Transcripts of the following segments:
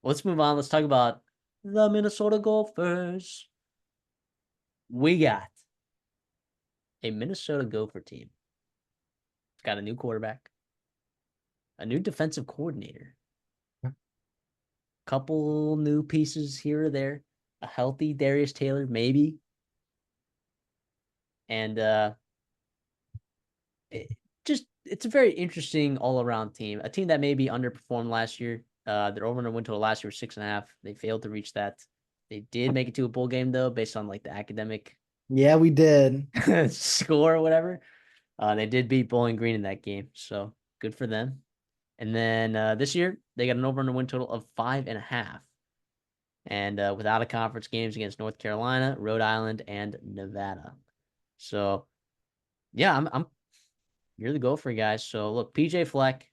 Let's move on. Let's talk about the Minnesota Gophers. We got a Minnesota Gopher team. It's got a new quarterback, a new defensive coordinator, couple new pieces here or there, a healthy Darius Taylor, maybe. And it's a very interesting all-around team. A team that maybe underperformed last year. Their over-under win total last year was 6.5. They failed to reach that. They did make it to a bowl game though, based on like the academic Yeah, we did. score or whatever. They did beat Bowling Green in that game, so good for them. And then this year they got an over-under win total of 5.5, and without a conference games against North Carolina, Rhode Island, and Nevada. So yeah, I'm you're the Gopher guys. So look, PJ Fleck.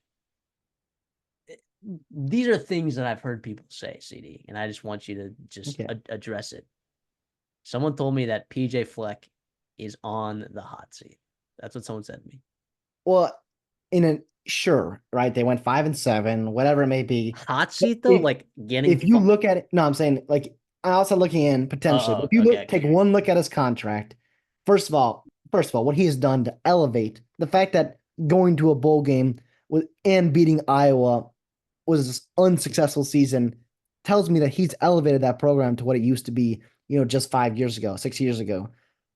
These are things that I've heard people say, CD, and I just want you to just Okay. address it. Someone told me that PJ Fleck is on the hot seat. That's what someone said to me. Well, in a sure, right? They went 5-7, whatever it may be. Hot seat though, If like getting. if you look at it, no, I'm saying like I also looking in potentially, but if you Okay, look take okay. one look at his contract, first of all, what he has done to elevate the fact that going to a bowl game with and beating Iowa was this unsuccessful season tells me that he's elevated that program to what it used to be, just 5 years ago, 6 years ago.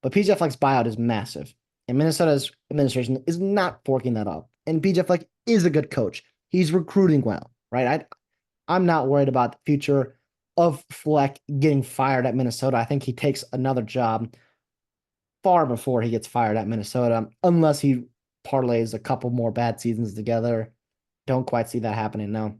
But PJ Fleck's buyout is massive. And Minnesota's administration is not forking that up. And PJ Fleck is a good coach. He's recruiting well, right? I'm not worried about the future of Fleck getting fired at Minnesota. I think he takes another job far before he gets fired at Minnesota, unless he parlays a couple more bad seasons together. Don't quite see that happening now.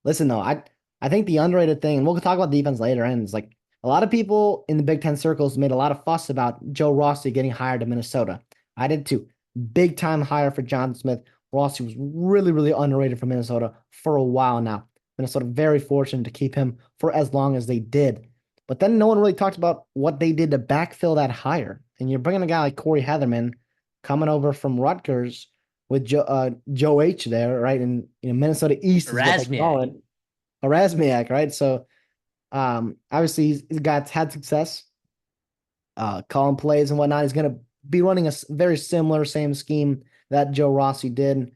Listen, though, I think the underrated thing, and we'll talk about defense later, and it's like a lot of people in the Big Ten circles made a lot of fuss about Joe Rossi getting hired to Minnesota. I did too. Big time hire for John Smith. Rossi was really, really underrated for Minnesota for a while now. Minnesota very fortunate to keep him for as long as they did. But then no one really talked about what they did to backfill that hire. And you're bringing a guy like Corey Heatherman coming over from Rutgers with Joe H there, right? And Minnesota East is what they Razmiak. call it. Erasmiak, right? So obviously he's got had success calling plays and whatnot. He's going to be running a very similar same scheme that Joe Rossi did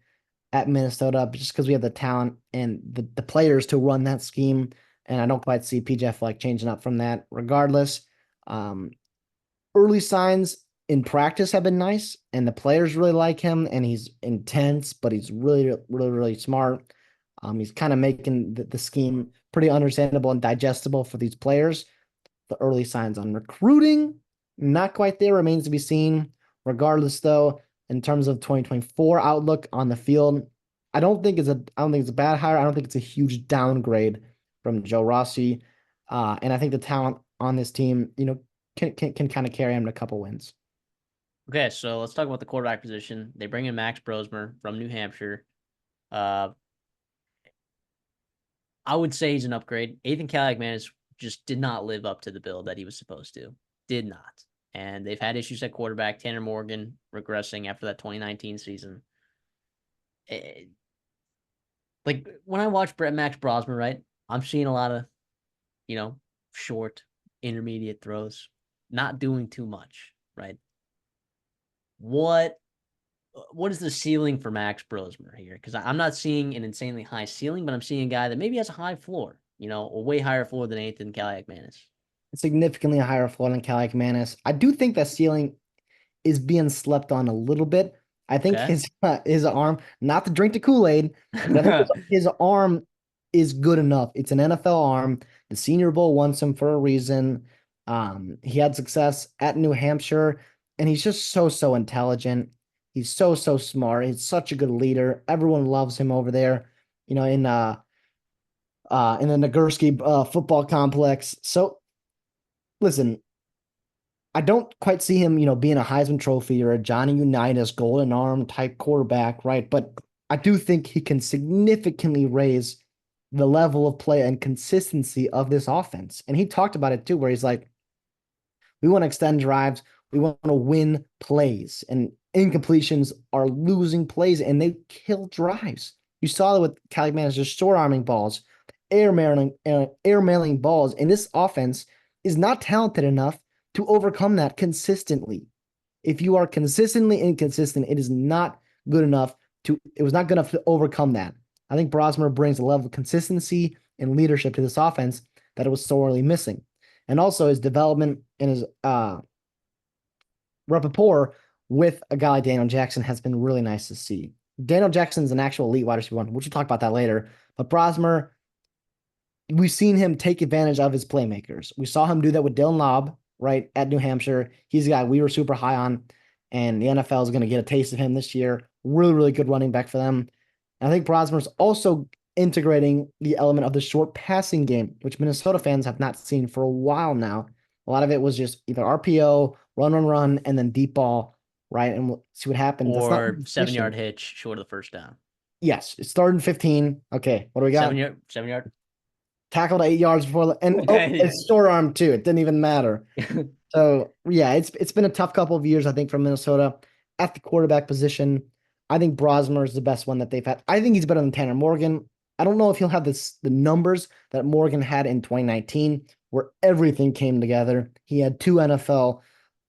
at Minnesota, just because we have the talent and the players to run that scheme. And I don't quite see PJ Fleck changing up from that. Regardless, early signs in practice have been nice, and the players really like him. And he's intense, but he's really, really, really smart. He's kind of making the scheme pretty understandable and digestible for these players. The early signs on recruiting, not quite there, remains to be seen. Regardless, though, in terms of 2024 outlook on the field, I don't think it's a bad hire. I don't think it's a huge downgrade from Joe Rossi. And I think the talent on this team, can kind of carry him to a couple wins. Okay, so let's talk about the quarterback position. They bring in Max Brosmer from New Hampshire. Uh, I would say he's an upgrade. Ethan Kaliakmanis just did not live up to the bill that he was supposed to. Did not. And they've had issues at quarterback. Tanner Morgan regressing after that 2019 season. Like when I watch Max Brosmer, right, I'm seeing a lot of, short, intermediate throws, not doing too much, right? What what is the ceiling for Max Brosmer here? Because I'm not seeing an insanely high ceiling, but I'm seeing a guy that maybe has a high floor, a way higher floor than Ethan Kaliakmanis. Significantly higher floor than Kaliakmanis. I do think that ceiling is being slept on a little bit. I think Okay. his arm, not to drink the Kool-Aid, but I think his arm is good enough. It's an NFL arm. The Senior Bowl wants him for a reason. He had success at New Hampshire, and he's just so intelligent. He's so smart. He's such a good leader. Everyone loves him over there, in the Nagurski football complex. So listen, I don't quite see him, being a Heisman Trophy or a Johnny Unitas golden arm type quarterback, right? But I do think he can significantly raise the level of play and consistency of this offense. And he talked about it too, where he's like, we want to extend drives, we want to win plays, and incompletions are losing plays, and they kill drives. You saw it with Caligman just short arming balls air mailing balls, and this offense is not talented enough to overcome that consistently. If you are consistently inconsistent, it is not good enough it was not good enough to overcome that. I think Brosmer brings a level of consistency and leadership to this offense that it was sorely missing. And also his development and his rapport with a guy like Daniel Jackson has been really nice to see. Daniel Jackson's an actual elite wide receiver one. We'll talk about that later. But Brosmer, we've seen him take advantage of his playmakers. We saw him do that with Dylan Lobb, right, at New Hampshire. He's a guy we were super high on, and the NFL is going to get a taste of him this year. Really, really good running back for them. And I think Brosmer's also integrating the element of the short passing game, which Minnesota fans have not seen for a while now. A lot of it was just either RPO, run, and then deep ball, right? And we'll see what happens. Or 7-yard hitch short of the first down. Yes, it's 3rd and 15. Okay, what do we got? 7-yard. Tackled 8 yards before, and it's short arm too. It didn't even matter. So yeah, it's been a tough couple of years, I think, from Minnesota at the quarterback position. I think Brosmer is the best one that they've had. I think he's better than Tanner Morgan. I don't know if he'll have the numbers that Morgan had in 2019, where everything came together. He had 2 NFL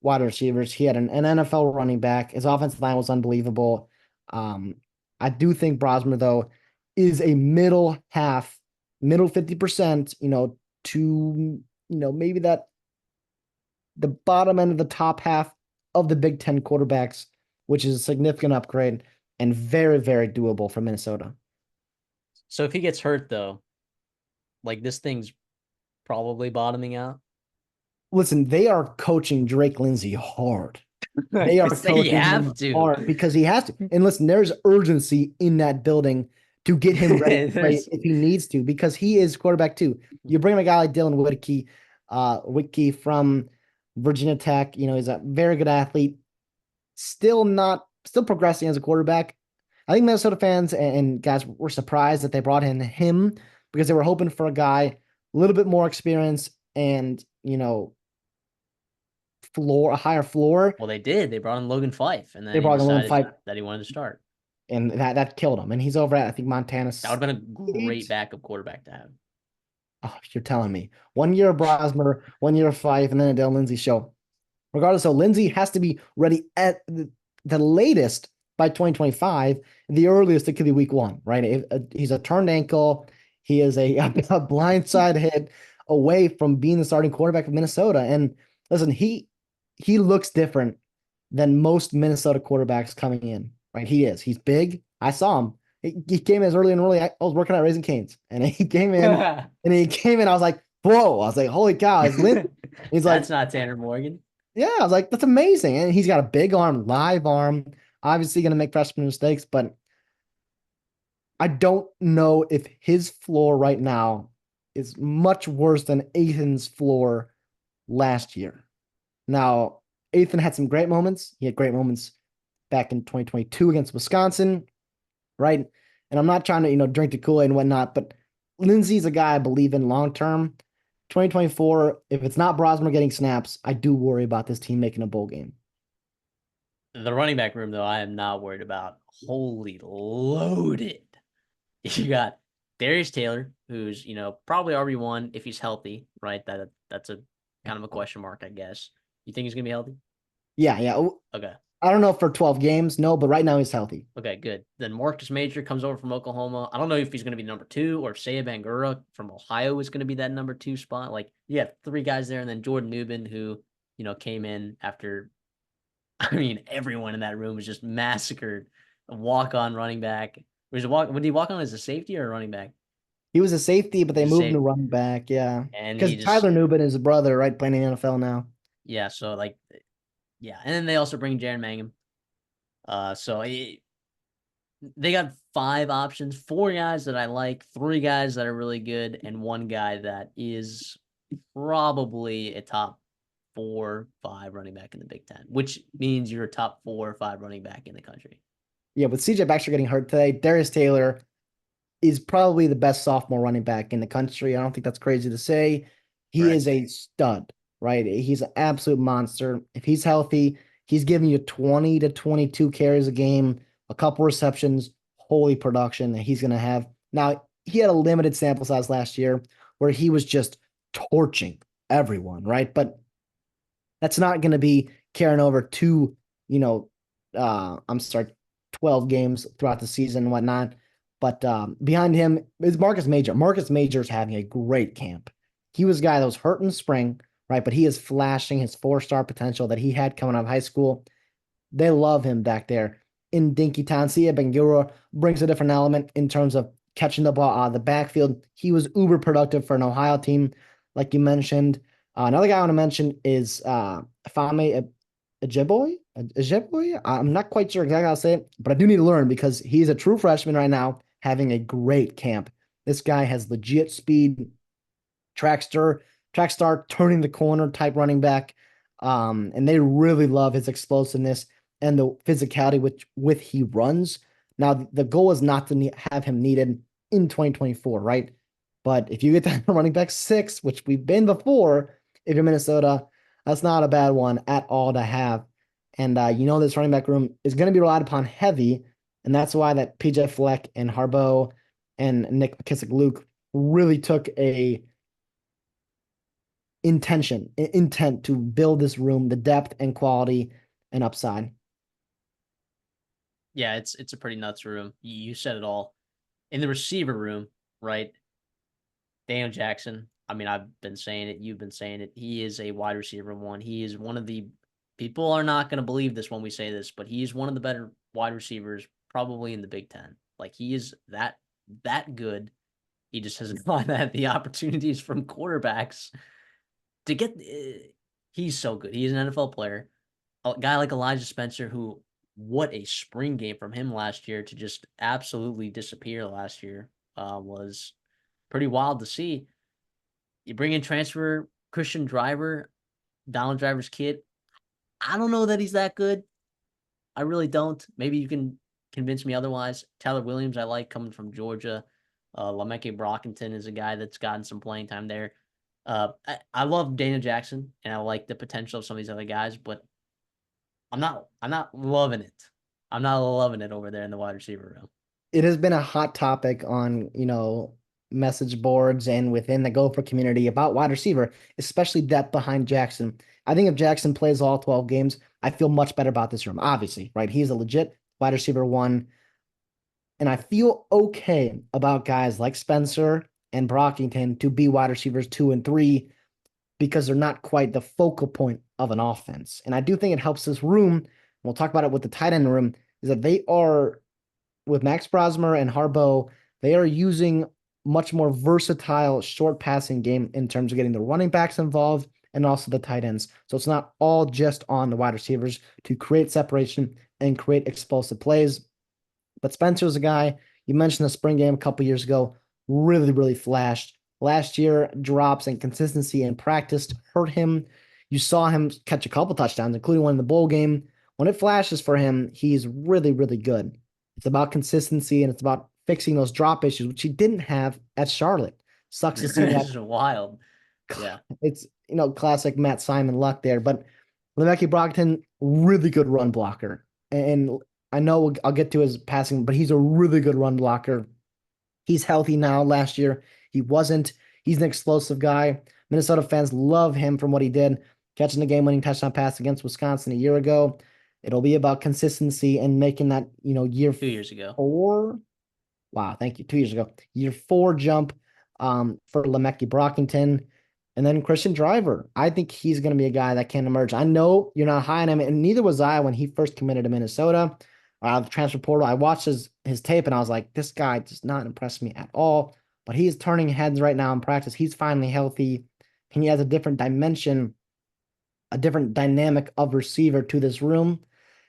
wide receivers. He had an NFL running back. His offensive line was unbelievable. I do think Brosmer, though, is a middle 50%, to, maybe that the bottom end of the top half of the Big Ten quarterbacks, which is a significant upgrade and very, very doable for Minnesota. So if he gets hurt, though, like this thing's probably bottoming out. Listen, they are coaching Drake Lindsay hard. They are coaching him hard because he has to. And listen, there's urgency in that building to get him ready to play if he needs to, because he is quarterback too. You bring a guy like Dylan Wittke from Virginia Tech. He's a very good athlete. Still progressing as a quarterback. I think Minnesota fans and guys were surprised that they brought in him because they were hoping for a guy a little bit more experience and, a higher floor. Well, they did. They brought in Logan Fife, and then they brought in Logan Fife that he wanted to start. And that killed him. And he's over at, I think, Montana State. That would have been a great backup quarterback to have. Oh, you're telling me. 1 year of Brosmer, 1 year of Fife, and then a Dale Lindsay show. Regardless, so Lindsay has to be ready at the latest by 2025. The earliest it could be week 1, right? He's a turned ankle. He is a blindside hit away from being the starting quarterback of Minnesota. And listen, he looks different than most Minnesota quarterbacks coming in, right? He is. He's big. I saw him. He came as early and early. I was working at Raising Cane's, and he came in. I was like, whoa. I was like, holy cow. He's like, that's not Tanner Morgan. Yeah, I was like, that's amazing. And he's got a big arm, live arm, obviously going to make freshman mistakes, but I don't know if his floor right now is much worse than Ethan's floor last year. Now, Ethan had some great moments. He had great moments back in 2022 against Wisconsin, right? And I'm not trying to, drink the Kool-Aid and whatnot, but Lindsay's a guy I believe in long-term. 2024, if it's not Brosmer getting snaps, I do worry about this team making a bowl game. The running back room, though, I am not worried about. Holy loaded. You got Darius Taylor, who's, probably RB1 if he's healthy, right? That's a kind of a question mark, I guess. You think he's going to be healthy? Yeah. Okay. I don't know for 12 games, no, but right now he's healthy. Okay, good. Then Marcus Major comes over from Oklahoma. I don't know if he's going to be number 2 or if Saya Bangura from Ohio is going to be that number 2 spot. Like, you have 3 guys there, and then Jordan Newman, who, came in after, everyone in that room was just massacred. A walk-on running back. Would he walk on as a safety or a running back? He was a safety, but they moved him to running back, yeah. Because Tyler Newman is his brother, right, playing in the NFL now. Yeah, so, yeah, and then they also bring Jaron Mangum. They got 5 options, 4 guys that I like, 3 guys that are really good, and 1 guy that is probably a top 4, 5 running back in the Big Ten, which means you're a top 4 or 5 running back in the country. Yeah, with CJ Baxter getting hurt today, Darius Taylor is probably the best sophomore running back in the country. I don't think that's crazy to say. He is a stud, right? He's an absolute monster. If he's healthy, he's giving you 20 to 22 carries a game, a couple receptions, holy production that he's going to have. Now, he had a limited sample size last year where he was just torching everyone, right? But that's not going to be carrying over to, you know, I'm sorry, 12 games throughout the season and whatnot. But behind him is Marcus Major. Marcus Major is having a great camp. He was a guy that was hurt in the spring, right? But he is flashing his 4-star potential that he had coming out of high school. They love him back there in Dinkytown. Sia Bangura brings a different element in terms of catching the ball out of the backfield. He was uber productive for an Ohio team, like you mentioned. Another guy I want to mention is Fame Ejeboy. I'm not quite sure exactly how to say it, but I do need to learn because he's a true freshman right now, having a great camp. This guy has legit speed, track star, turning the corner type running back. And they really love his explosiveness and the physicality with he runs. Now, the goal is not to have him needed in 2024, right? But if you get that running back 6, which we've been before, if you're Minnesota, that's not a bad one at all to have. And this running back room is going to be relied upon heavy, and that's why that PJ Fleck and Harbaugh and Nick McKissick-Luke really took a intent to build this room, the depth and quality and upside. Yeah, it's a pretty nuts room. You said it all. In the receiver room, right? Daniel Jackson. I mean, I've been saying it. You've been saying it. He is a wide receiver one. He is one of the people are not going to believe this when we say this, but he is one of the better wide receivers probably in the Big Ten. Like he is that good. He just hasn't had the opportunities from quarterbacks to get. He's so good. He's an NFL player. A guy like Elijah Spencer, who what a spring game from him last year to just absolutely disappear last year was pretty wild to see. You bring in transfer Christian Driver, Donald Driver's kid. I don't know that he's that good. I really don't. Maybe you can convince me otherwise. Tyler Williams, I like coming from Georgia. Lameke Brockington is a guy that's gotten some playing time there. I love Dana Jackson, and I like the potential of some of these other guys, but I'm not loving it. I'm not loving it over there in the wide receiver room. It has been a hot topic on, message boards and within the Gopher community about wide receiver, especially depth behind Jackson. I think if Jackson plays all 12 games, I feel much better about this room. Obviously, right? He's a legit wide receiver 1. And I feel okay about guys like Spencer and Brockington to be wide receivers 2 and 3 because they're not quite the focal point of an offense. And I do think it helps this room. We'll talk about it with the tight end room, is that they are, with Max Brosmer and Harbaugh, they are using much more versatile short passing game in terms of getting the running backs involved and also the tight ends. So it's not all just on the wide receivers to create separation and create explosive plays. But Spencer's a guy, you mentioned the spring game a couple years ago, really, really flashed. Last year, drops and consistency in practice hurt him. You saw him catch a couple touchdowns, including one in the bowl game. When it flashes for him, he's really, really good. It's about consistency and it's about fixing those drop issues, which he didn't have at Charlotte. Sucks to see that. This is wild. Yeah. It's, classic Matt Simon luck there. But Lemeke Brockton, really good run blocker. And I know I'll get to his passing, but he's a really good run blocker. He's healthy now. Last year, he wasn't. He's an explosive guy. Minnesota fans love him from what he did, catching the game-winning touchdown pass against Wisconsin a year ago. It'll be about consistency and making that, year 2 years ago. 4. Wow, thank you. 2 years ago. Year 4 jump for Lemeke Brockington. And then Christian Driver. I think he's going to be a guy that can emerge. I know you're not high on him, and neither was I when he first committed to Minnesota. The transfer portal. I watched his tape, and I was like, this guy does not impress me at all. But he's turning heads right now in practice. He's finally healthy, and he has a different dimension, a different dynamic of receiver to this room.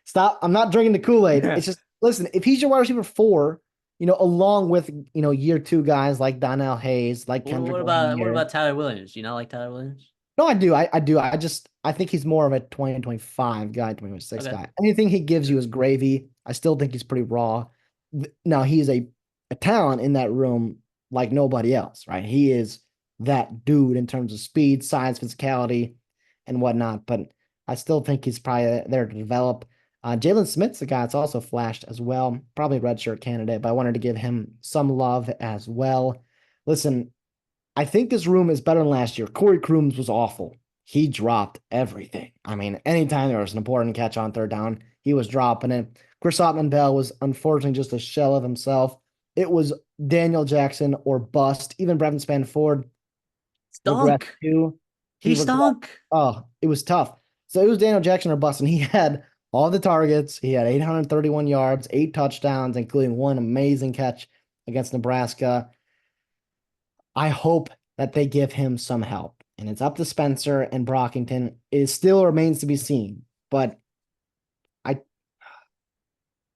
Stop. I'm not drinking the Kool-Aid. It's just, listen, if he's your wide receiver 4, along with, year 2 guys like Donnell Hayes, like Kendrick. What about Tyler Williams? You not like Tyler Williams? No, I do. I do. I think he's more of a 2025 guy, 2026 guy. Anything he gives you is gravy. I still think he's pretty raw. Now, he's a talent in that room like nobody else, right? He is that dude in terms of speed, size, physicality, and whatnot. But I still think he's probably there to develop. Jalen Smith's a guy that's also flashed as well. Probably redshirt candidate, but I wanted to give him some love as well. Listen, I think this room is better than last year. Corey Crooms was awful. He dropped everything. I mean, anytime there was an important catch on third down, he was dropping it. Chris Ottman-Bell was unfortunately just a shell of himself. It was Daniel Jackson or bust. Even Brevin Spanford regressed Stunk. too. He He regressed. stunk. Oh, it was tough. So it was Daniel Jackson or bust, and he had all the targets. He had 831 yards, 8 touchdowns, including one amazing catch against Nebraska. I hope that they give him some help. And it's up to Spencer and Brockington. It still remains to be seen. But I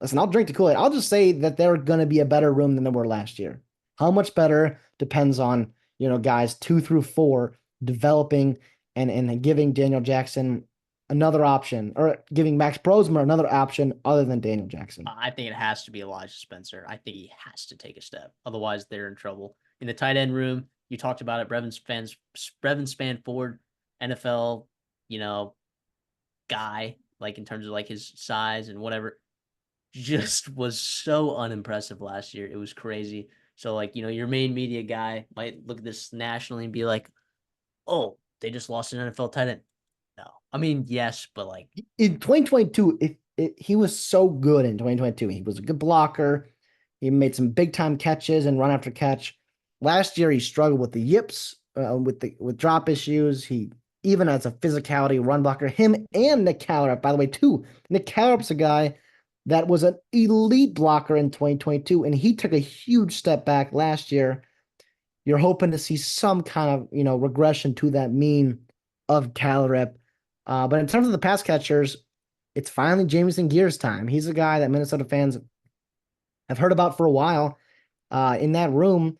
listen, I'll drink the Kool-Aid. I'll just say that they're going to be a better room than they were last year. How much better depends on, guys 2 through 4 developing and giving Daniel Jackson another option or giving Max Brosmer another option other than Daniel Jackson. I think it has to be Elijah Spencer. I think he has to take a step. Otherwise, they're in trouble. In the tight end room, you talked about it. Brevin Spanford, NFL, you know, guy, like in terms of like his size and whatever, just was so unimpressive last year. It was crazy. So like, your main media guy might look at this nationally and be like, "Oh, they just lost an NFL tight end." No, I mean yes, but like In 2022, he was so good in 2022. He was a good blocker. He made some big time catches and run after catch. Last year, he struggled with the yips, with drop issues. He even as a physicality run blocker. Him and Nick Callerup, by the way, too. Nick Callerup's a guy that was an elite blocker in 2022, and he took a huge step back last year. You're hoping to see some kind of regression to that mean of Callerup. But in terms of the pass catchers, it's finally Jameson Gears time. He's a guy that Minnesota fans have heard about for a while. In that room,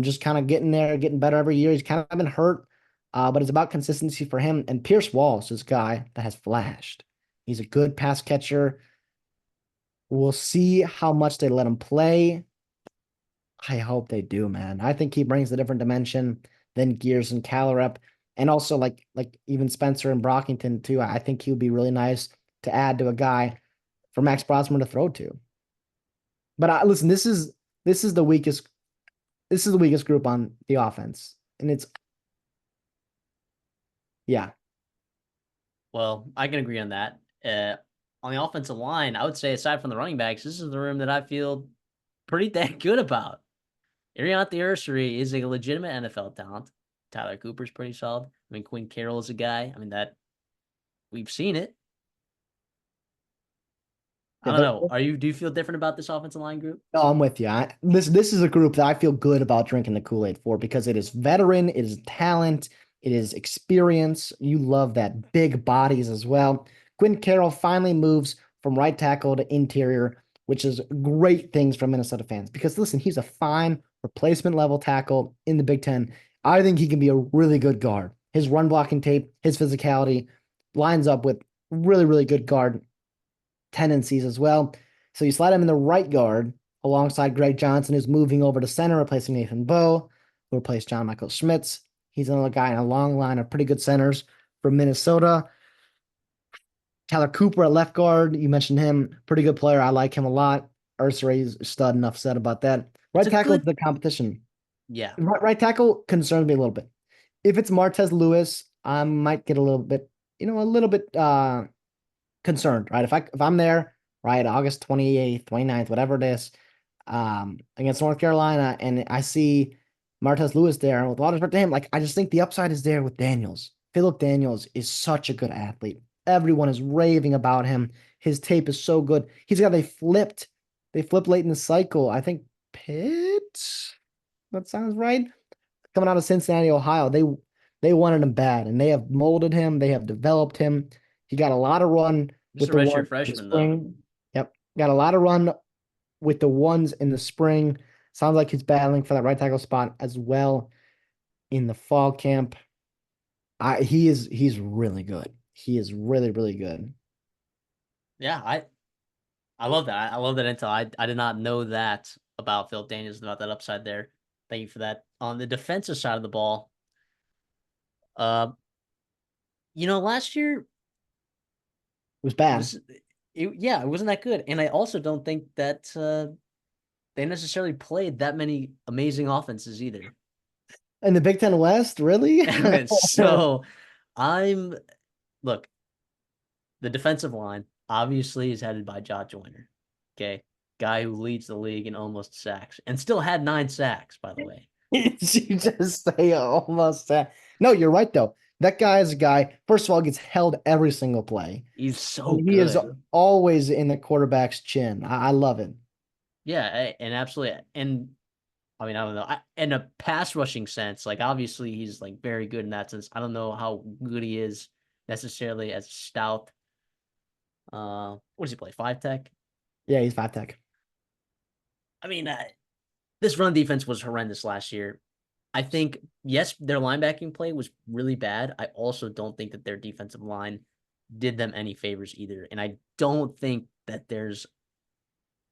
just kind of getting there, getting better every year. He's kind of been hurt, but it's about consistency for him. And Pierce Wallace is a guy that has flashed. He's a good pass catcher. We'll see how much they let him play. I hope they do, man. I think he brings a different dimension than Gears and Callerup. And also like even Spencer and Brockington too. I think he would be really nice to add to a guy for Max Brosmer to throw to. But listen, this is the weakest group on the offense. And it's yeah. well, I can agree on that. On the offensive line, I would say aside from the running backs, this is the room that I feel pretty dang good about. Ariante Ursary is a legitimate NFL talent. Tyler Cooper's pretty solid. I mean, Quinn Carroll is a guy. I mean, that we've seen it. I Yeah, don't know. Do you feel different about this offensive line group? no, I'm with you. This is a group that I feel good about drinking the Kool-Aid for because it is veteran, it is talent, it is experience. You love that big bodies as well. Quinn Carroll finally moves from right tackle to interior, which is great things for Minnesota fans because listen, he's a fine replacement level tackle in the Big Ten. I think he can be a really good guard. His run blocking tape, his physicality lines up with really, really good guard tendencies as well. So you slide him in the right guard alongside Greg Johnson, who's moving over to center, replacing Nathan Bowe, who replaced John Michael Schmitz. He's another guy in a long line of pretty good centers from Minnesota. Tyler Cooper at left guard. You mentioned him. Pretty good player. I like him a lot. Ursary's stud, enough said about that. It's Right a tackle is good, the competition. yeah. Right tackle concerns me a little bit. If it's Martez Lewis, I might get a little bit, concerned, right? If I'm there, right, August 28th, 29th, whatever it is, against North Carolina, and I see Martez Lewis there, and with a lot of respect to him, like I just think the upside is there with Daniels. Philip Daniels is such a good athlete. Everyone is raving about him. His tape is so good. He's got they flipped late in the cycle. I think Pitt. That sounds right. Coming out of Cincinnati, Ohio, they wanted him bad, and they have molded him. They have developed him. He got a lot of run Just with a the redshirt ones in the freshman, though. spring. Yep, got a lot of run with the ones in the spring. Sounds like he's battling for that right tackle spot as well in the fall camp. He's really good. He is really, really good. Yeah, I love that. I love that intel. I did not know that about Phil Daniels, about that upside there. Thank you for that. On the defensive side of the ball, uh, last year It was bad. was Yeah, it wasn't that good. And I also don't think that they necessarily played that many amazing offenses either. In the Big Ten West, really? So I'm look, the defensive line obviously is headed by Josh Joyner. Okay. Guy who leads the league in almost sacks and still had 9 sacks, by the way. You just say almost that. No, you're right though. That guy is a guy, first of all, gets held every single play. He's so And he is good. always in the quarterback's chin. I love it. Yeah, and absolutely. And I mean, I don't know. In a pass rushing sense, like obviously he's like very good in that sense. I don't know how good he is necessarily as stout. What does he play? 5 tech. Yeah, he's 5 tech. I mean, this run defense was horrendous last year. I think yes, their linebacking play was really bad. I also don't think that their defensive line did them any favors either, and I don't think that there's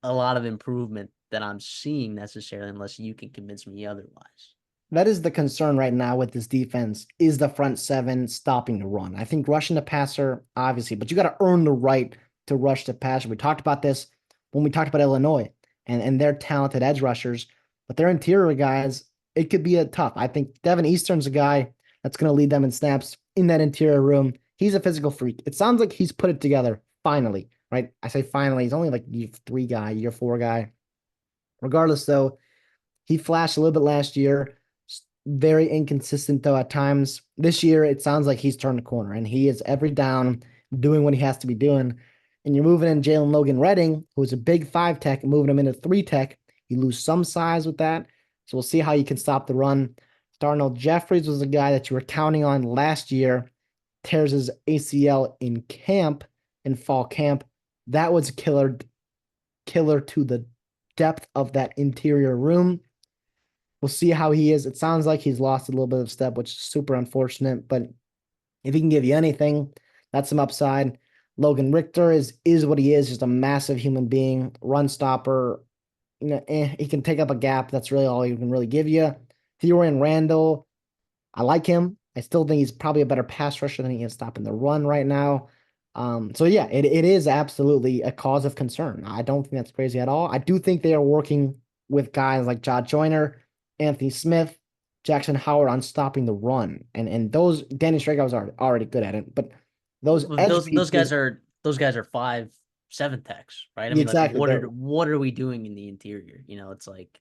a lot of improvement that I'm seeing necessarily, unless you can convince me otherwise. That is the concern right now with this defense is the front seven stopping the run. I think rushing the passer, obviously, but you got to earn the right to rush the passer. We talked about this when we talked about Illinois and their talented edge rushers, but their interior guys, it could be a tough. I think Devin Eastern's a guy that's going to lead them in snaps in that interior room. He's a physical freak. It sounds like he's put it together finally, right? I say finally. He's only like year 3 guy, year 4 guy. Regardless, though, he flashed a little bit last year. Very inconsistent though at times. This year, it sounds like he's turned the corner and he is every down doing what he has to be doing. And you're moving in Jalen Logan Redding, who's a big 5 tech, moving him into 3 tech. You lose some size with that. So we'll see how you can stop the run. Darnell Jeffries was a guy that you were counting on last year, tears his ACL in camp, in fall camp. That was killer to the depth of that interior room. We'll see how he is. It sounds like he's lost a little bit of step, which is super unfortunate. But if he can give you anything, that's some upside. Logan Richter is what he is, just a massive human being, run stopper. He can take up a gap. That's really all he can really give you. Theorian Randall, I like him. I still think he's probably a better pass rusher than he is stopping the run right now. So yeah, it is absolutely a cause of concern. I don't think that's crazy at all. I do think they are working with guys like Josh Joyner, Anthony Smith, Jackson Howard on stopping the run. And those Danny Strega was already good at it, but those Well, edge those pieces, guys are 5-7 techs, right? I mean, like exactly. what are we doing in the interior? It's like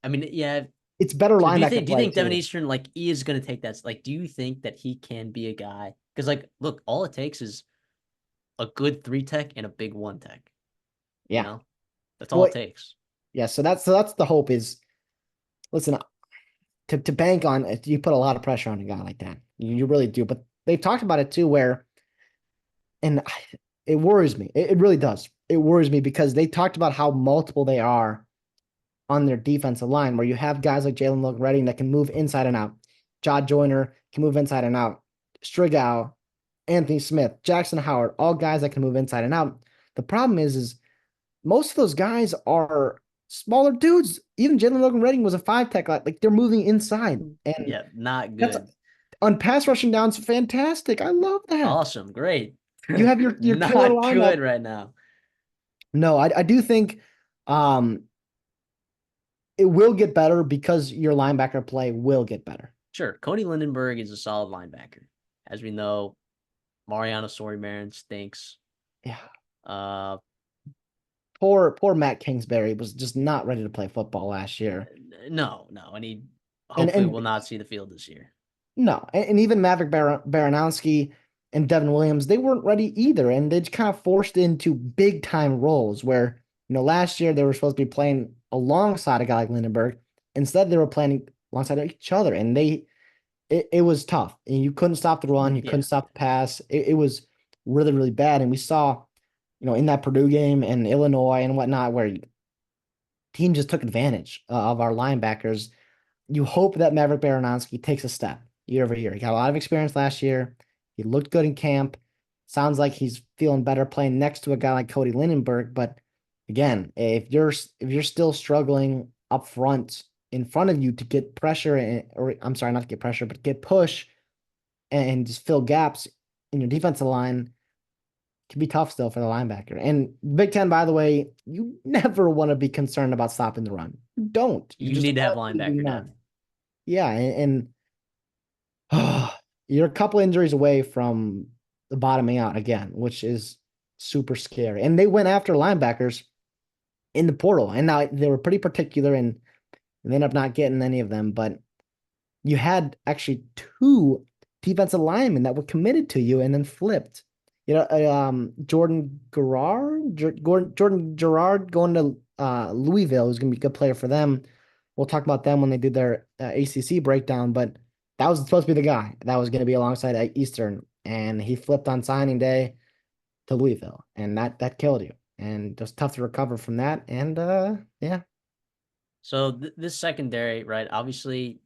I mean, yeah. It's better So linebacker do you play think Devin too. Eastern like he is going to take that? Like, do you think that he can be a guy? Because like, look, all it takes is a good 3 tech and a big 1 tech. You Yeah. know, that's all Well, it takes. yeah. So that's the hope is listen to bank on it. You put a lot of pressure on a guy like that. You really do. But they've talked about it too, where and it worries me. It really does. It worries me because they talked about how multiple they are on their defensive line, where you have guys like Jalen Logan Redding that can move inside and out. Jod Joyner can move inside and out. Strigow, Anthony Smith, Jackson Howard, all guys that can move inside and out. The problem is most of those guys are smaller dudes. Even Jalen Logan Redding was a 5 tech. Like they're moving inside. And Yeah, not that's good. on pass rushing downs, fantastic. I love that. Awesome, great. You have your killer Not lineup. good right now. No, I do think um it will get better because your linebacker play will get better. Sure, Cody Lindenberg is a solid linebacker. As we know, Mariano Sori stinks. Yeah. Uh, Poor Matt Kingsbury was just not ready to play football last year. no, and he And hopefully and will not see the field this year. no, and even Maverick Baranowski and Devin Williams, they weren't ready either. And they just kind of forced into big time roles where, last year they were supposed to be playing alongside a guy like Lindenberg. Instead, they were playing alongside each other. And it was tough. And you couldn't stop the run, you couldn't Yeah, stop the pass. It was really, really bad. And we saw, in that Purdue game and Illinois and whatnot, where team just took advantage of our linebackers. You hope that Maverick Baranowski takes a step year over year. He got a lot of experience last year. He looked good in camp. Sounds like he's feeling better playing next to a guy like Cody Lindenberg. But again, if you're still struggling up front in front of you to get pressure or I'm sorry, not to get pressure, but get push and just fill gaps in your defensive line, can be tough still for the linebacker. And Big Ten, by the way, you never want to be concerned about stopping the run. You don't. You You just need to have absolutely linebacker not. depth. Yeah, you're a couple injuries away from the bottoming out again, which is super scary. And they went after linebackers in the portal, and now they were pretty particular and they ended up not getting any of them. But you had actually two defensive linemen that were committed to you and then flipped. Jordan Gerard going to Louisville is going to be a good player for them. We'll talk about them when they do their ACC breakdown, but that was supposed to be the guy that was going to be alongside Eastern, and he flipped on signing day to Louisville, and that killed you. And just tough to recover from that. And yeah. So this secondary, right? Obviously,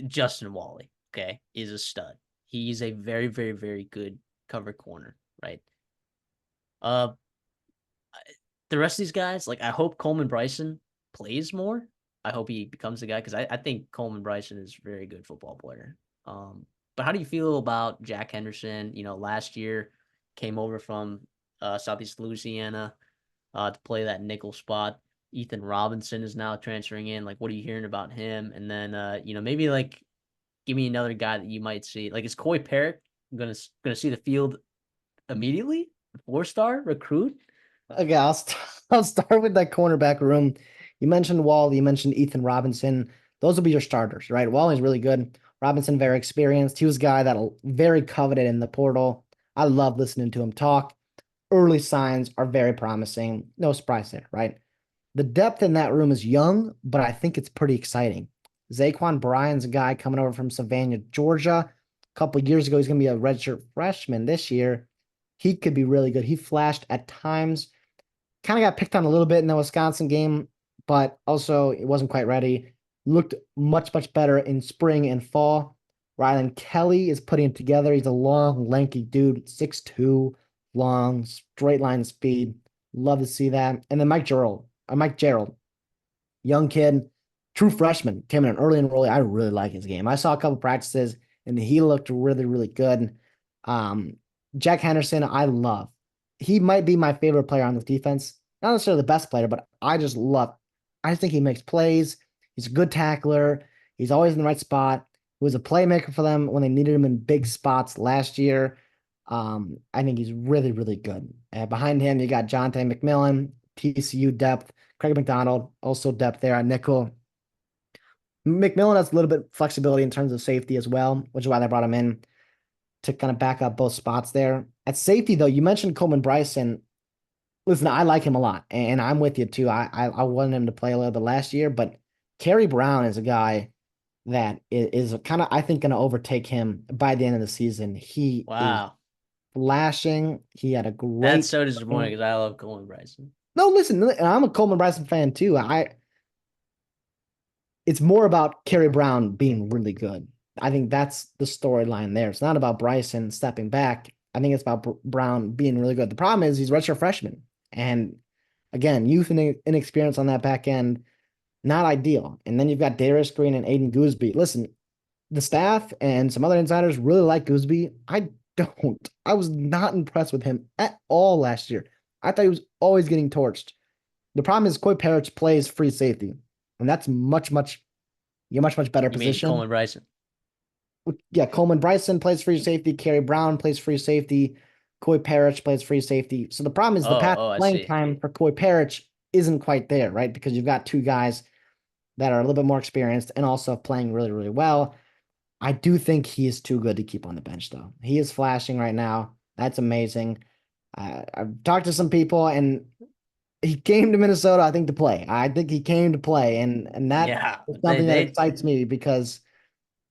Justin Wally, okay, is a stud. He's a very, very, very good cover corner, right? Uh, the rest of these guys, like I hope Coleman Bryson plays more. I hope he becomes the guy because I think Coleman Bryson is a very good football player. But how do you feel about Jack Henderson? Last year came over from Southeast Louisiana to play that nickel spot. Ethan Robinson is now transferring in. Like, what are you hearing about him? And then, maybe like give me another guy that you might see. Like, is Coy Parrott gonna see the field immediately? 4-star recruit? Okay, I'll start with that cornerback room. You mentioned Wall, you mentioned Ethan Robinson. Those will be your starters, right? Wally's really good. Robinson, very experienced. He was a guy that very coveted in the portal. I love listening to him talk. Early signs are very promising. No surprise there, right? The depth in that room is young, but I think it's pretty exciting. Zaquan Bryan's a guy coming over from Savannah, Georgia. A couple of years ago, he's going to be a redshirt freshman this year. He could be really good. He flashed at times, kind of got picked on a little bit in the Wisconsin game, but also it wasn't quite ready. Looked much, much better in spring and fall. Rylan Kelly is putting it together. He's a long, lanky dude, 6'2", long, straight line speed. Love to see that. And then Mike Gerald, young kid, true freshman, came in early enrollee. I really like his game. I saw a couple practices and he looked really, really good. Jack Henderson, I love. He might be my favorite player on this defense. Not necessarily the best player, but I just love. I think he makes plays. He's a good tackler. He's always in the right spot. He was a playmaker for them when they needed him in big spots last year. I think he's really, really good. Behind him, you got Jonte McMillan, TCU depth. Craig McDonald, also depth there at nickel. McMillan has a little bit of flexibility in terms of safety as well, which is why they brought him in to kind of back up both spots there. At safety, though, you mentioned Coleman Bryson. Listen, I like him a lot, and I'm with you too. I wanted him to play a little bit last year, but Kerry Brown is a guy that is kind of, I think, going to overtake him by the end of the season. He is Wow. flashing. He had a That's great so disappointing spring. because I love Coleman Bryson. No, listen, I'm a Coleman Bryson fan too. It's more about Kerry Brown being really good. I think that's the storyline there. It's not about Bryson stepping back. I think it's about Brown being really good. The problem is he's redshirt freshman. And again, youth and inexperience on that back end, not ideal. And then you've got Darius Green and Aiden Gooseby. Listen, the staff and some other insiders really like Gooseby. I don't. I was not impressed with him at all last year. I thought he was always getting torched. The problem is Coy Parrish plays free safety, and that's much, much better You mean position. Coleman Bryson? Yeah, Coleman Bryson plays free safety. Kerry Brown plays free safety. Coy Parrish plays free safety. So the problem is the path Oh, I playing see. time for Coy Parrish isn't quite there, right? Because you've got two guys that are a little bit more experienced and also playing really, really well. I do think he is too good to keep on the bench, though. He is flashing right now. That's amazing. I've talked to some people, and he came to Minnesota, I think, to play. I think he came to play, and that Yeah, is they something that they excites me because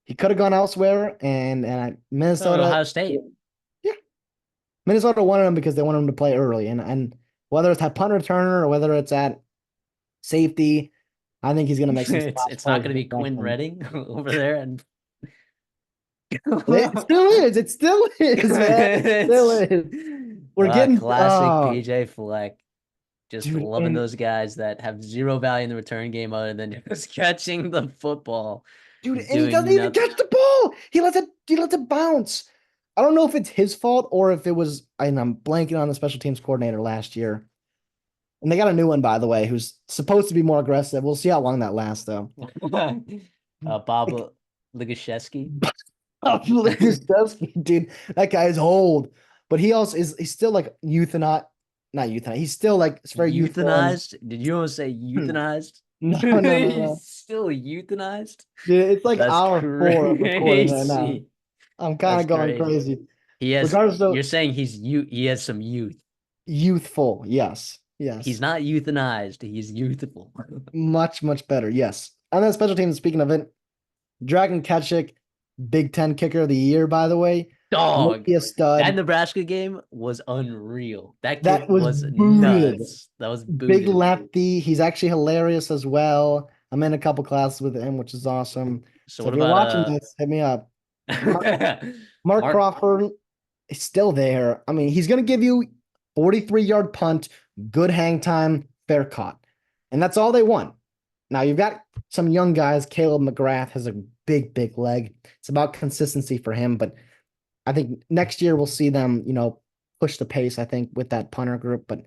he could have gone elsewhere, and no Minnesota, Ohio State. yeah, Minnesota wanted him because they wanted him to play early, and whether it's at punt returner or whether it's at safety, I think he's going to make some it's splash it's not plays going to with be that Quinn freshman. Redding over there, and It still is. It still is, man. It still it's is. We're getting, classic PJ Fleck. Just dude, loving and those guys that have zero value in the return game other than just catching the football, dude, and he doesn't doing even nothing. catch the ball. He lets it bounce. I don't know if it's his fault or if it was, and I'm blanking on the special teams coordinator last year. And they got a new one, by the way, who's supposed to be more aggressive. We'll see how long that lasts, though. Bob Ligashevsky. Dude, that guy is old, but he also he's still like not euthanized. He's still like it's very youthful and Euthanized? Did you almost say euthanized? no. He's still euthanized? Dude, it's like That's hour 4 of recording right now. crazy. I'm kind That's of going crazy. crazy. He has, Regardless of you're saying he has some youth. youthful, yes, He's yes, not euthanized. He's youthful. much better, yes. And then special teams. Speaking of it, Dragon Ketchik, Big Ten Kicker of the Year, by the way, might Dog. be a That stud. Nebraska game was unreal. That That kid was was booted. nuts. That was Big booted. lefty. He's actually hilarious as well. I'm in a couple classes with him, which is awesome. So So what if you're about watching this, hit me up. Mark Mark? Crawford is still there. I mean, he's going to give you 43-yard punt, good hang time, fair caught. And that's all they want. Now you've got some young guys. Caleb McGrath has a big leg. It's about consistency for him, but I think next year we'll see them, push the pace, I think, with that punter group. But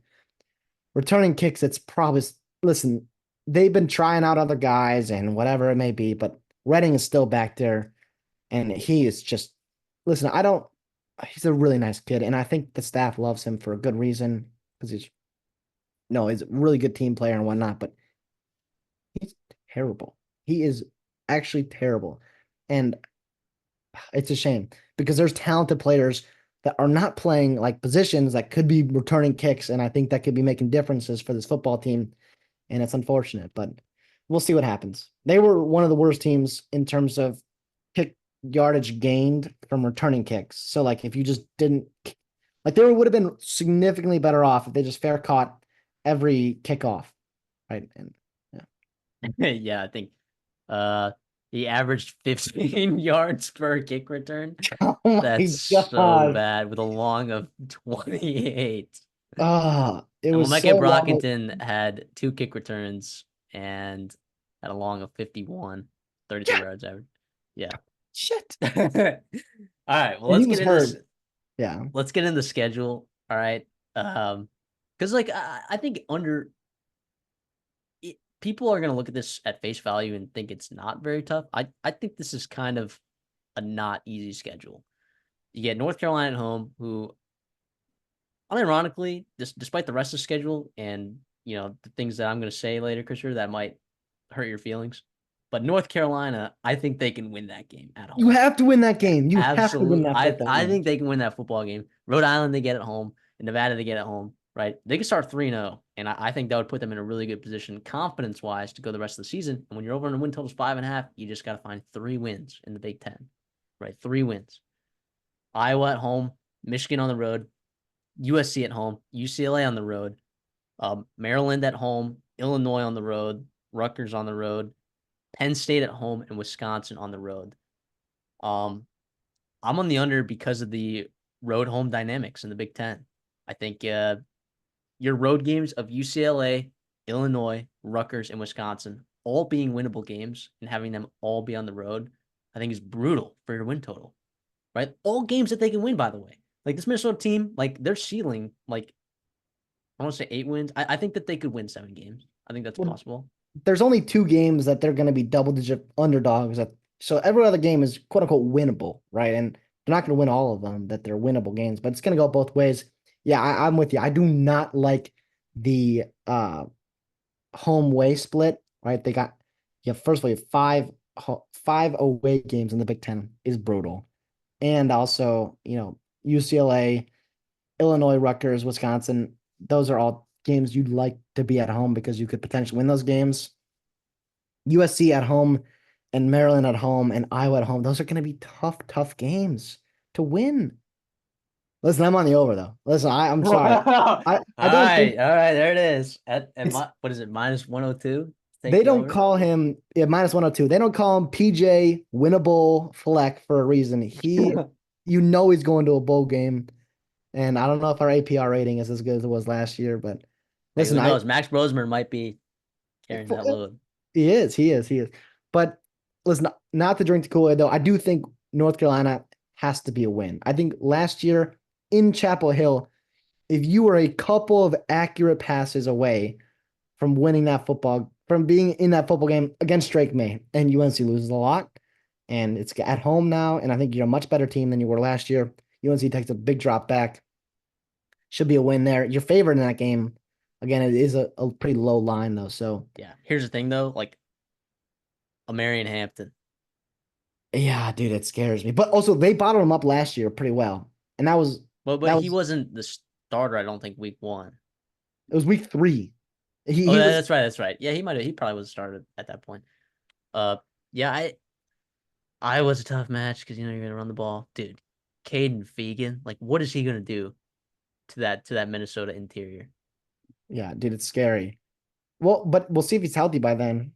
returning kicks, it's probably, listen, they've been trying out other guys and whatever it may be, but Redding is still back there. And he is just, listen, he's a really nice kid. And I think the staff loves him for a good reason because he's a really good team player and whatnot, but he's terrible. He is actually terrible. And it's a shame because there's talented players that are not playing like positions that could be returning kicks. And I think that could be making differences for this football team. And it's unfortunate, but we'll see what happens. They were one of the worst teams in terms of kick yardage gained from returning kicks. So like if you just didn't like they would have been significantly better off if they just fair caught every kickoff. Right. And yeah. Yeah, I think he averaged 15 yards per kick return. Oh my That's so God. bad with a long of 28. It And was Micah so long. Brockington had 2 kick returns and had a long of 51, 33 Yeah, yards average. Yeah. shit. All right. Well, And he was hurt. Yeah. let's get into the schedule. All right. Because like I think people are gonna look at this at face value and think it's not very tough. I think this is kind of a not easy schedule. You get North Carolina at home, who unironically, despite the rest of the schedule and the things that I'm going to say later, Christopher, that might hurt your feelings. But North Carolina, I think they can win that game at You home. have to win that game. You have to win Absolutely, that I football I game. think they can win that football game. Rhode Island, they get at home. In Nevada, they get at home. Right? They can start 3-0, and I think that would put them in a really good position, confidence-wise, to go the rest of the season. And when you're over in the win total's 5.5, you just got to find 3 wins in the Big Ten. Right? 3 wins. Iowa at home, Michigan on the road, USC at home, UCLA on the road, Maryland at home, Illinois on the road, Rutgers on the road, Penn State at home, and Wisconsin on the road. I'm on the under because of the road home dynamics in the Big Ten. I think your road games of UCLA, Illinois, Rutgers, and Wisconsin all being winnable games and having them all be on the road, I think is brutal for your win total. Right? All games that they can win, by the way. Like this Minnesota team, like their ceiling, like I want to say 8 wins. I think that they could win 7 games. I think that's Well, possible. there's only 2 games that they're going to be double-digit underdogs. So every other game is quote unquote winnable, right? And they're not going to win all of them. That they're winnable games, but it's going to go both ways. Yeah, I'm with you. I do not like the home way split. Right? First of all, you have five away games in the Big Ten is brutal, and also UCLA, Illinois, Rutgers, Wisconsin. Those are all games you'd like to be at home because you could potentially win those games. USC at home and Maryland at home and Iowa at home. Those are going to be tough games to win. Listen, I'm on the over though. Listen, I'm sorry. all I don't think right, there it is. At it's what is it, minus 102? Take they the don't over. call him minus 102. They don't call him PJ winnable Fleck for a reason. He's going to a bowl game. And I don't know if our APR rating is as good as it was last year, but Hey, listen, who knows? Max Brosmer might be carrying that for- load. he is. But listen, not to drink the Kool-Aid though. I do think North Carolina has to be a win. I think last year in Chapel Hill, if you were a couple of accurate passes away from winning that football, from being in that football game against Drake May, and UNC loses a lot, and it's at home now, and I think you're a much better team than you were last year. UNC takes a big drop back. Should be a win there. You're favored in that game. Again, it is a pretty low line though. So Yeah. Here's the thing though, like a Marion Hampton. yeah, dude, it scares me. But also they bottled him up last year pretty well. And But that he was wasn't the starter, I don't think, week 1. it was week 3. Oh, He was that's right. That's right. Yeah, he probably was started at that point. Uh, yeah, I was a tough match because you're gonna run the ball, dude. Caden Fegan, like, what is he gonna do to that Minnesota interior? yeah, dude, it's scary. Well, but we'll see if he's healthy by then.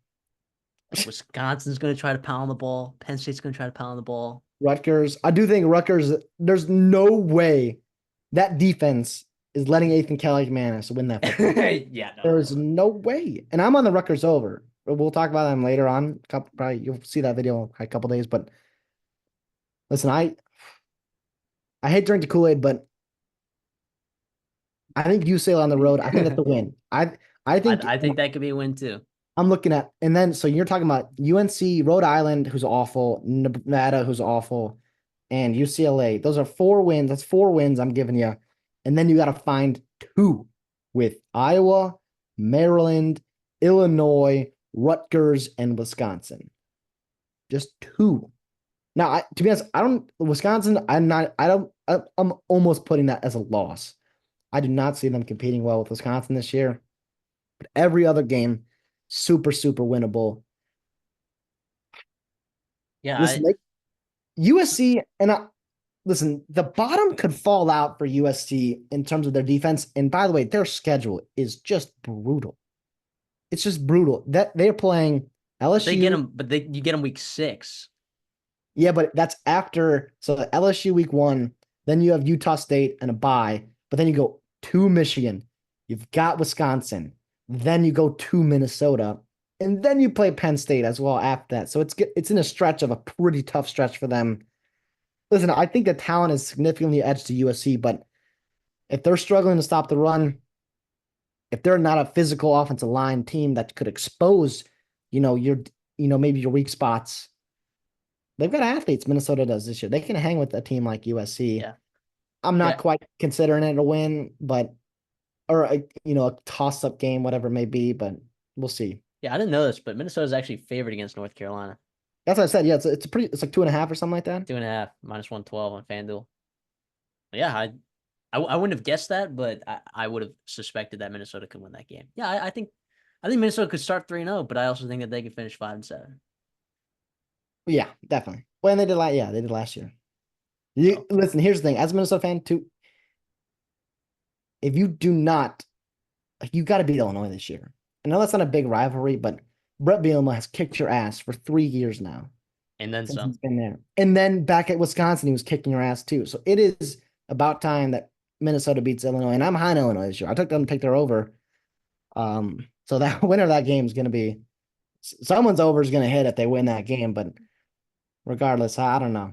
Like, Wisconsin's gonna try to pound the ball. Penn State's gonna try to pound the ball. Rutgers, I do think Rutgers, there's no way that defense is letting Ethan Kelly-McManus win that football. Yeah, no, There's no. no way. And I'm on the Rutgers over. We'll talk about them later on. Probably you'll see that video in a couple days. But listen, I hate drinking the Kool-Aid, but I think UCLA on the road. I think that's the win. I think I think that could be a win too. I'm looking at, and then so you're talking about UNC, Rhode Island, who's awful, Nevada, who's awful, and UCLA. Those are 4 wins. That's 4 wins I'm giving you. And then you got to find 2 with Iowa, Maryland, Illinois, Rutgers, and Wisconsin. Just 2. Now, to be honest, I don't Wisconsin. I'm almost putting that as a loss. I do not see them competing well with Wisconsin this year. But every other game, super, super winnable. Yeah, Listen, USC listen, the bottom could fall out for USC in terms of their defense. And by the way, their schedule is just brutal. It's just brutal. That they're playing LSU. they get them, but you get them week 6. Yeah, but that's after. So LSU week 1, then you have Utah State and a bye, but then you go to Michigan. You've got Wisconsin. Then you go to Minnesota, and then you play Penn State as well after that. So it's in a stretch of a pretty tough stretch for them. Listen, I think the talent is significantly edged to USC, but if they're struggling to stop the run, if they're not a physical offensive line team that could expose, maybe your weak spots, they've got athletes. Minnesota does this year. They can hang with a team like USC. Yeah. I'm not Yeah. quite considering it a win, or a toss-up game, whatever it may be, but we'll see. Yeah, I didn't know this, but Minnesota's actually favored against North Carolina. That's what I said. Yeah, it's it's like 2.5 or something like that. 2.5 minus 112 on FanDuel. Yeah, I wouldn't have guessed that, but I would have suspected that Minnesota could win that game. Yeah, I think Minnesota could start 3-0, but I also think that they could finish 5-7. Yeah, definitely. Well, and they did last year. So, Listen, here's the thing. As a Minnesota fan, too, if you do not, you got to beat Illinois this year. I know that's not a big rivalry, but Brett Bielema has kicked your ass for 3 years now and then since some. he's been there. And then back at Wisconsin, he was kicking your ass too. So it is about time that Minnesota beats Illinois. And I'm high on Illinois this year. I took them to take their over. So that winner of that game is going to be someone's over is going to hit if they win that game. But regardless, I don't know.